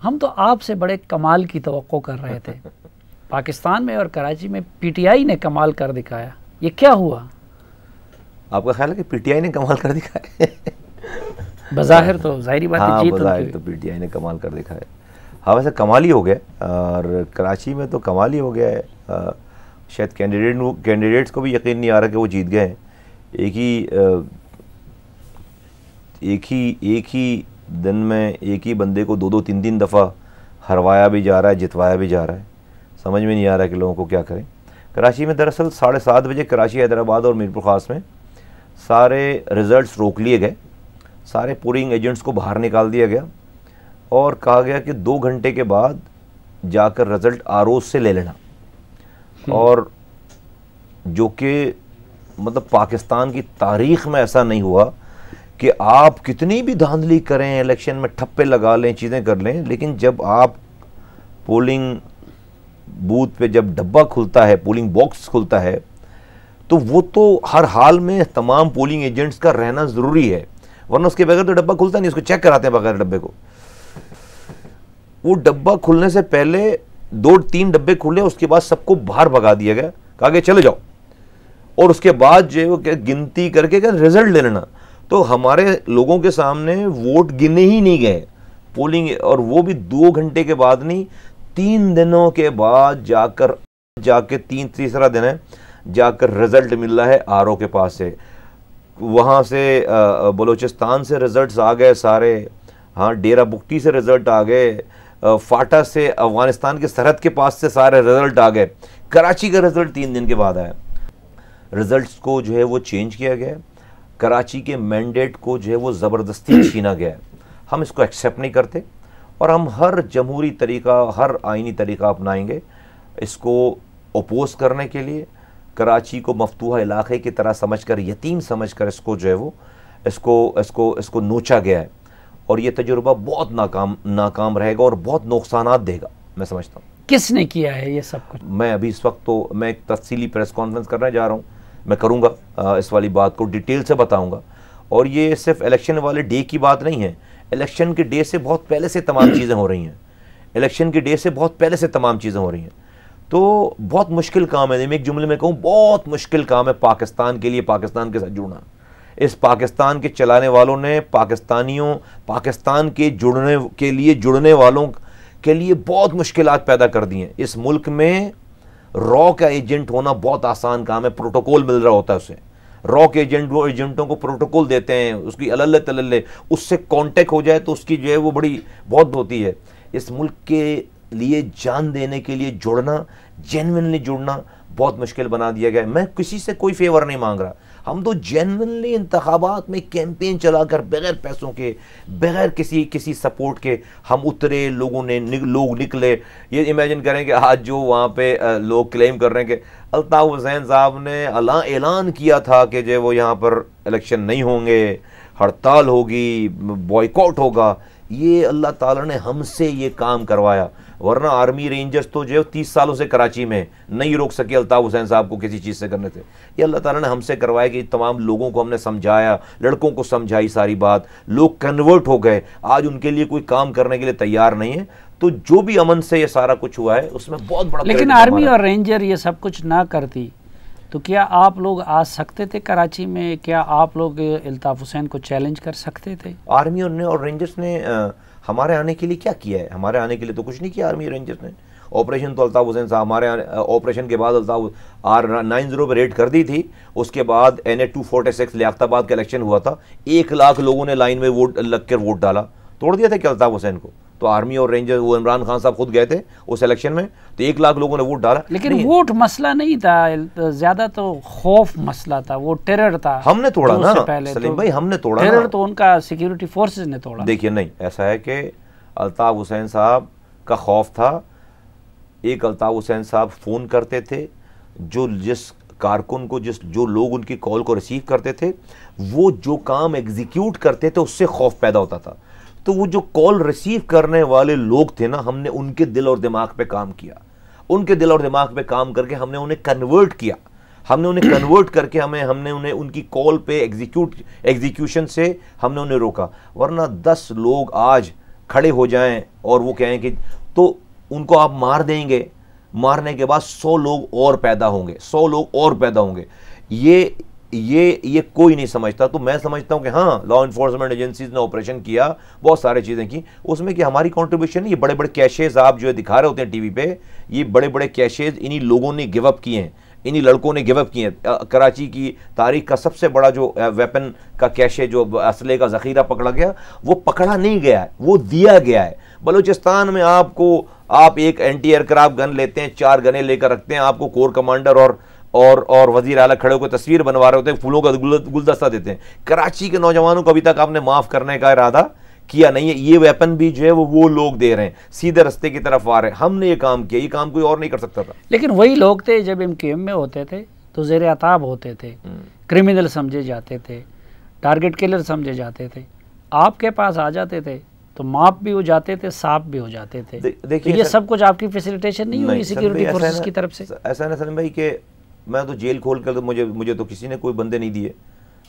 हम तो आपसे बड़े कमाल की तवक्को कर रहे थे। पाकिस्तान में और कराची में पीटीआई ने कमाल कर दिखाया, ये क्या हुआ? आपका ख्याल है कि पीटीआई ने कमाल कर दिखाया? बज़ाहिर तो जाहिर बात है, हाँ, जीत बज़ाहिर तो पीटीआई ने कमाल कर दिखाया। हाँ, वैसे कमाल ही हो गया, और कराची में तो कमाल ही हो गया है। शायद कैंडिडेट्स को भी यकीन नहीं आ रहा कि वो जीत गए हैं। एक ही दिन में एक ही बंदे को 2-2, 3-3 दफ़ा हरवाया भी जा रहा है, जितवाया भी जा रहा है। समझ में नहीं आ रहा कि लोगों को क्या करें। कराची में दरअसल 7:30 बजे कराची, हैदराबाद और मीरपुर ख़ास में सारे रिज़ल्ट्स रोक लिए गए, सारे पोलिंग एजेंट्स को बाहर निकाल दिया गया और कहा गया कि 2 घंटे के बाद जाकर रिज़ल्ट आरओ से ले लेना। और जो कि मतलब पाकिस्तान की तारीख़ में ऐसा नहीं हुआ कि आप कितनी भी धांधली करें, इलेक्शन में ठप्पे लगा लें, चीज़ें कर लें, लेकिन जब आप पोलिंग बूथ पे जब डब्बा खुलता है, पोलिंग बॉक्स खुलता है, तो वो तो हर हाल में तमाम पोलिंग एजेंट्स का रहना ज़रूरी है, वरना उसके बगैर तो डब्बा खुलता नहीं। उसको चेक कराते हैं बगैर डब्बे को। वो डब्बा खुलने से पहले 2-3 डब्बे खुले, उसके बाद सबको बाहर भगा दिया गया, कहा गया चले जाओ, और उसके बाद जो वो गिनती करके रिजल्ट ले लेना। तो हमारे लोगों के सामने वोट गिने ही नहीं गए पोलिंग, और वो भी 2 घंटे के बाद नहीं, 3 दिनों के बाद जाके तीसरा दिन है जाकर रिजल्ट मिल रहा है आरओ के पास से। वहाँ से बलूचिस्तान से रिजल्ट्स आ गए सारे, हाँ, डेरा बुक्टी से रिजल्ट आ गए, फाटा से अफगानिस्तान के सरहद के पास से सारे रिजल्ट आ गए। कराची का रिजल्ट 3 दिन के बाद आया। रिजल्ट्स को जो है वो चेंज किया गया, कराची के मैंडेट को जो है वो ज़बरदस्ती छीना गया है। हम इसको एक्सेप्ट नहीं करते और हम हर जमहूरी तरीका, हर आइनी तरीका अपनाएंगे इसको अपोज करने के लिए। कराची को मफतूहा इलाके की तरह समझकर, यतीम समझकर इसको जो है वो इसको नोचा गया है, और ये तजुर्बा बहुत नाकाम रहेगा और बहुत नुकसानात देगा, मैं समझता हूँ। किसने किया है ये सब कुछ? मैं अभी इस वक्त तो मैं एक तफसीली प्रेस कॉन्फ्रेंस करने जा रहा हूँ, मैं करूँगा, इस वाली बात को डिटेल से बताऊँगा। और ये सिर्फ इलेक्शन वाले डे की बात नहीं है, इलेक्शन के डे से बहुत पहले से तमाम चीज़ें हो रही हैं, इलेक्शन के डे से बहुत पहले से तमाम चीज़ें हो रही हैं। तो बहुत मुश्किल काम है, मैं एक जुमले में कहूँ, बहुत मुश्किल काम है पाकिस्तान के लिए पाकिस्तान के साथ जुड़ना। इस पाकिस्तान के चलाने वालों ने पाकिस्तान के जुड़ने वालों के लिए बहुत मुश्किलात पैदा कर दी हैं। इस मुल्क में रॉ का एजेंट होना बहुत आसान काम है, प्रोटोकॉल मिल रहा होता है उसे। रॉ के एजेंटों को प्रोटोकॉल देते हैं, उसकी अलल्ले तलल्ले, उससे कांटेक्ट हो जाए तो उसकी जो है वो बड़ी बहुत होती है। इस मुल्क के लिए जान देने के लिए जुड़ना, जेन्युइनली जुड़ना बहुत मुश्किल बना दिया गया है। मैं किसी से कोई फेवर नहीं मांग रहा, हम तो जेन्युइनली इंतखाबात में कैंपेन चलाकर बगैर पैसों के, बगैर किसी सपोर्ट के हम उतरे, लोग निकले। ये इमेजिन करें कि आज जो वहाँ पे लोग क्लेम कर रहे हैं कि अल्ताफ हुसैन साहब ने ऐलान किया था कि जो वो यहाँ पर इलेक्शन नहीं होंगे, हड़ताल होगी, बॉयकॉट होगा, ये अल्लाह ताला ने हमसे ये काम करवाया। वरना आर्मी रेंजर्स तो जो 30 सालों से कराची में नहीं रोक सके अल्ताफ हुसैन साहब को किसी चीज़ से करने से। ये अल्लाह ताला ने हमसे करवाया कि तमाम लोगों को हमने समझाया, लड़कों को समझाई सारी बात, लोग कन्वर्ट हो गए, आज उनके लिए कोई काम करने के लिए तैयार नहीं है। तो जो भी अमन से ये सारा कुछ हुआ है उसमें बहुत बड़ा, लेकिन आर्मी और रेंजर ये सब कुछ ना करती तो क्या आप लोग आ सकते थे कराची में? क्या आप लोग अल्ताफ हुसैन को चैलेंज कर सकते थे? आर्मी और रेंजर्स ने हमारे आने के लिए क्या किया है? हमारे आने के लिए तो कुछ नहीं किया आर्मी रेंजर्स ने। ऑपरेशन तो अल्ताफ हुसैन साहब हमारे ऑपरेशन के बाद अल्ताफ R90 पे रेड कर दी थी। उसके बाद NA 246 लियाकताबाद का इलेक्शन हुआ था, 1 लाख लोगों ने लाइन में वोट लग कर वोट डाला, तोड़ दिया था क्या अल्ताफ हुसैन को? तो आर्मी और रेंजर, वो इमरान खान साहब खुद गए थे उस इलेक्शन में, तो 1 लाख लोगों ने वोट डाला। लेकिन वोट मसला नहीं था, ज्यादा तो खौफ मसला था, वो टेरर था। हमने तोड़ा ना सलीम भाई, हमने तोड़ा। टेरर तो उनका सिक्योरिटी फोर्सेस ने तोड़ा। देखिए, नहीं, ऐसा है कि अल्ताफ हुसैन साहब का खौफ था। एक अल्ताफ हुसैन साहब फ़ोन करते थे, जिस कारकुन को, जो लोग उनकी कॉल को रिसीव करते थे, वो जो काम एग्जीक्यूट करते थे उससे खौफ पैदा होता था। तो वो जो कॉल रिसीव करने वाले लोग थे ना, हमने उनके दिल और दिमाग पे काम किया, उनके दिल और दिमाग पे काम करके हमने उन्हें कन्वर्ट किया, हमने उन्हें कन्वर्ट करके हमने उन्हें उनकी कॉल पे एग्जीक्यूशन से हमने उन्हें रोका। वरना 10 लोग आज खड़े हो जाएं और वो कहें कि तो उनको आप मार देंगे, मारने के बाद 100 लोग और पैदा होंगे, 100 लोग और पैदा होंगे। ये कोई नहीं समझता। तो मैं समझता हूं कि हाँ, लॉ इन्फोर्समेंट एजेंसीज ने ऑपरेशन किया, बहुत सारी चीज़ें की, उसमें कि हमारी कंट्रीब्यूशन नहीं। ये बड़े बड़े कैशेज आप जो है दिखा रहे होते हैं टीवी पे, ये बड़े बड़े कैशेज इन्हीं लोगों ने गिव अप किए हैं, इन्हीं लड़कों ने गिव अप किए हैं। कराची की तारीख का सबसे बड़ा जो वेपन का कैशे, जो असले का ज़ख़ीरा पकड़ा गया, वो पकड़ा नहीं गया है, वो दिया गया है। बलूचिस्तान में आप एक एंटी एयरक्राफ्ट गन लेते हैं, 4 गनें लेकर रखते हैं, आपको कोर कमांडर और वजीर आला खड़े होकर तस्वीर बनवा रहे होते हैं, फूलों का गुलदस्ता देते हैं। कराची के नौजवानों को अभी तक आपने माफ़ करने का इरादा किया नहीं है। ये वेपन भी जो है वो लोग दे रहे हैं, सीधे रास्ते की तरफ आ रहे हैं। हमने ये काम किया, ये काम कोई और नहीं कर सकता था। लेकिन वही लोग थे जब MQM में होते थे तो ज़ेर अताब होते थे, क्रिमिनल समझे जाते थे, टारगेट किलर समझे जाते थे। आपके पास आ जाते थे तो माफ भी हो जाते थे, साफ भी हो जाते थे। देखिए तो ये सब कुछ आपकी फैसिलिटेशन नहीं हुई सिक्योरिटी फोर्सेस की तरफ से? ऐसा ना सलीम भाई कि मैं तो जेल खोल कर, तो मुझे तो किसी ने कोई बंदे नहीं दिए,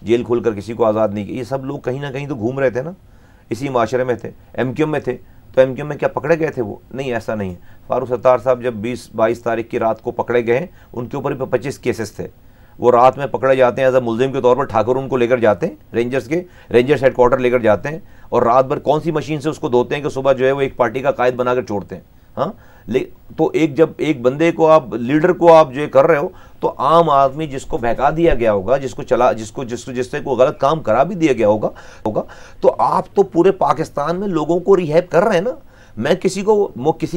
जेल खोल कर किसी को आज़ाद नहीं किया। ये सब लोग कहीं ना कहीं तो घूम रहे थे ना, इसी माशरे में थे, MQM में थे। तो MQM में क्या पकड़े गए थे वो? नहीं, ऐसा नहीं है। फारूक सत्तार साहब जब 20-22 तारीख की रात को पकड़े गए, उनके ऊपर भी 25 केसेस थे। वो रात में पकड़े जाते हैं एज अ मुलजिम के तौर पर, ठाकुर उनको लेकर जाते हैं, रेंजर्स हेडक्वार्टर लेकर जाते हैं, और रात भर कौन सी मशीन से उसको धोते हैं कि सुबह जो है वो एक पार्टी का कायद बनाकर छोड़ते हैं। हाँ, तो जब एक बंदे को आप, लीडर को आप जो कर रहे हो, तो आम आदमी जिसको बहका दिया गया होगा, जिससे कोई गलत काम करा भी दिया गया होगा, तो आप तो पूरे पाकिस्तान में लोगों को रिहैब कर रहे हैं ना। मैं किसी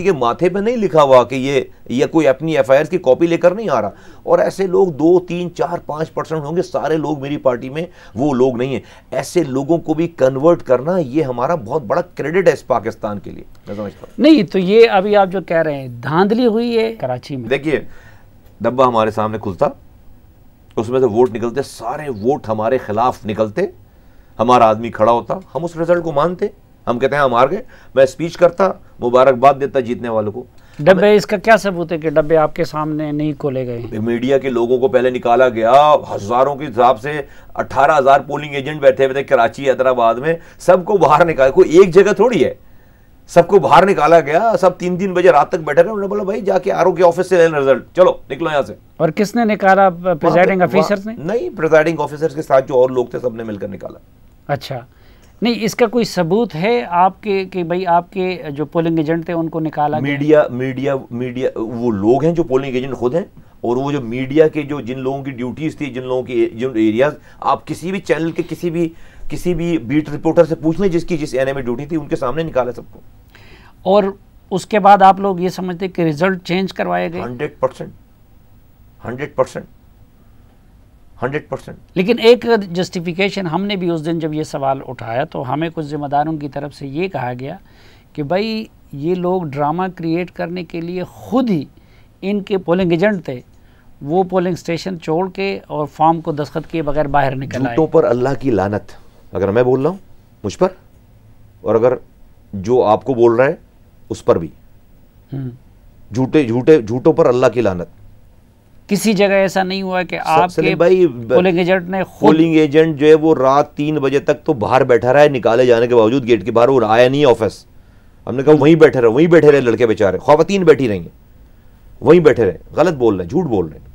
के माथे पे नहीं लिखा हुआ कि ये कोई अपनी FIR की कॉपी लेकर नहीं आ रहा। और ऐसे लोग 2, 3, 4, 5% होंगे, सारे लोग मेरी पार्टी में वो लोग नहीं है। ऐसे लोगों को भी कन्वर्ट करना, ये हमारा बहुत बड़ा क्रेडिट है इस पाकिस्तान के लिए, मैं समझता हूँ। नहीं तो ये अभी आप जो कह रहे हैं धांधली हुई है कराची में। देखिए, डब्बा हमारे सामने खुलता, उसमें से वोट निकलते, सारे वोट हमारे खिलाफ निकलते, हमारा आदमी खड़ा होता, हम उस रिजल्ट को मानते, हम कहते हैं हम हार गए, मैं स्पीच करता, मुबारकबाद देता जीतने वालों को। डब्बे, इसका क्या सबूत है कि डब्बे आपके सामने नहीं खोले गए? मीडिया के लोगों को पहले निकाला गया, हजारों के हिसाब से 18,000 पोलिंग एजेंट बैठे हुए थे कराची, हैदराबाद में, सबको बाहर निकाला। कोई एक जगह थोड़ी है, सबको बाहर निकाला गया। सब 3-3 बजे रात तक बैठे रहे। उन्होंने बोला भाई जाके RO के ऑफिस से लेना रिजल्ट, चलो निकलो यहाँ से। और किसने निकाला? प्रिजाइडिंग ऑफिसर्स ने? नहीं, प्रिजाइडिंग ऑफिसर्स के साथ जो और लोग थे, सबने मिलकर निकाला। अच्छा, नहीं इसका कोई सबूत है आपके कि भाई आपके जो पोलिंग एजेंट थे उनको निकाला? मीडिया वो लोग हैं जो पोलिंग एजेंट खुद हैं, और वो जो मीडिया के जिन लोगों की ड्यूटीज थी, जिन लोगों की जो एरियाज, आप किसी भी चैनल के किसी भी बीट रिपोर्टर से पूछ लें जिस एरिया में ड्यूटी थी, उनके सामने निकाला सबको। और उसके बाद आप लोग ये समझते कि रिजल्ट चेंज करवाए गए? 100%। लेकिन एक जस्टिफिकेशन हमने भी उस दिन जब ये सवाल उठाया तो हमें कुछ जिम्मेदारों की तरफ से ये कहा गया कि भाई ये लोग ड्रामा क्रिएट करने के लिए खुद ही इनके पोलिंग एजेंट थे, वो पोलिंग स्टेशन छोड़ के और फॉर्म को दस्तखत किए बगैर बाहर निकल आए। झूठों पर अल्लाह की लानत, अगर मैं बोल रहा हूँ मुझ पर, और अगर जो आपको बोल रहा है उस पर भी, झूठों पर अल्लाह की लानत। किसी जगह ऐसा नहीं हुआ कि आपके पोलिंग एजेंट ने पोलिंग एजेंट जो है वो रात 3 बजे तक तो बाहर बैठा रहा है, निकाले जाने के बावजूद गेट के बाहर, वो आया नहीं ऑफिस। हमने कहा वहीं बैठे रहे लड़के बेचारे, ख्वातीन बैठी रही हैं, वहीं बैठे रहे। गलत बोल रहे हैं, झूठ बोल रहे हैं।